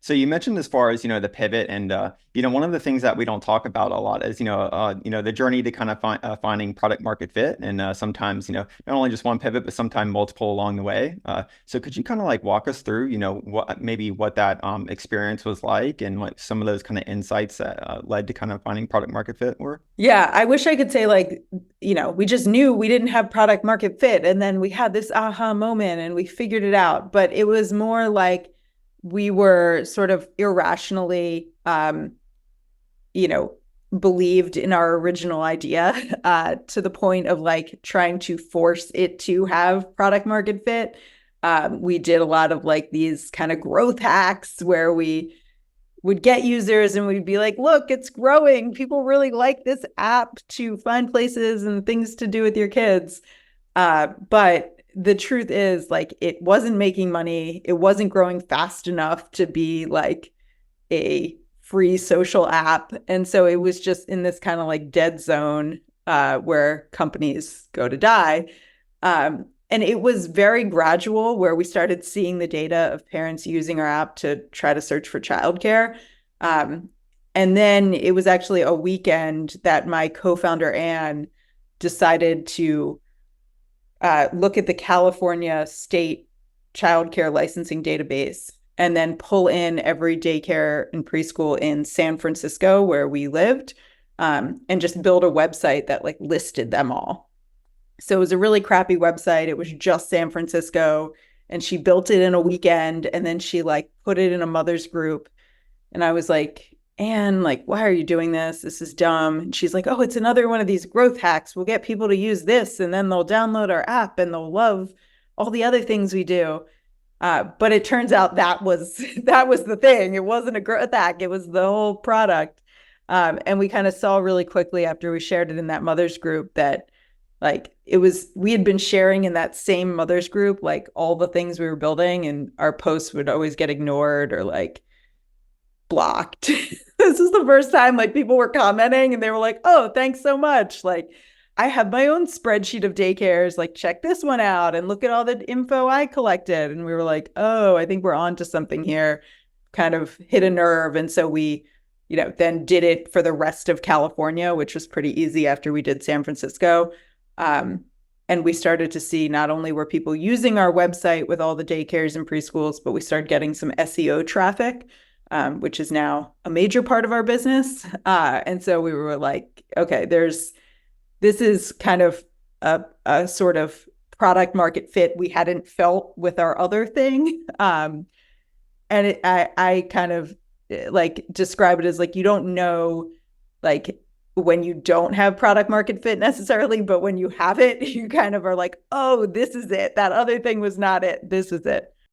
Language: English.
So you mentioned as far as, the pivot and, one of the things that we don't talk about a lot is, the journey to kind of finding product market fit. And sometimes, not only just one pivot, but sometimes multiple along the way. So could you kind of like walk us through, what that experience was like and like some of those kind of insights that led to kind of finding product market fit were? Yeah, I wish I could say like, we just knew we didn't have product market fit. And then we had this aha moment and we figured it out. But it was more like we were sort of irrationally, you know, believed in our original idea to the point of like trying to force it to have product market fit. We did a lot of like these kind of growth hacks where we would get users and we'd be like, look, it's growing. People really like this app to find places and things to do with your kids. But the truth is, like, it wasn't making money. It wasn't growing fast enough to be like a free social app. And so it was just in this kind of like dead zone where companies go to die. And it was very gradual where we started seeing the data of parents using our app to try to search for childcare. Um, and then it was actually a weekend that my co-founder, Anne, decided to look at the California state childcare licensing database and then pull in every daycare and preschool in San Francisco where we lived, and just build a website that like listed them all. So it was a really crappy website. It was just San Francisco, and she built it in a weekend, and then she like put it in a mother's group. And I was like, Anne, like, why are you doing this? This is dumb. And she's like, oh, it's another one of these growth hacks. We'll get people to use this, and then they'll download our app and they'll love all the other things we do. But it turns out that was that was the thing. It wasn't a growth hack. It was the whole product. And we kind of saw really quickly after we shared it in that mother's group that like it was, we had been sharing in that same mother's group, like all the things we were building, and our posts would always get ignored or like blocked. This is the first time like people were commenting and they were like, oh, thanks so much. Like, I have my own spreadsheet of daycares. Like, check this one out and look at all the info I collected. And we were like, oh, I think we're on to something here, kind of hit a nerve. And so we, then did it for the rest of California, which was pretty easy after we did San Francisco. And we started to see not only were people using our website with all the daycares and preschools, but we started getting some SEO traffic, which is now a major part of our business. And so we were like, okay, this is kind of a sort of product market fit we hadn't felt with our other thing. And I kind of like describe it as like, you don't know, like when you don't have product market fit necessarily, but when you have it, you kind of are like, oh, this is it. That other thing was not it. This is it.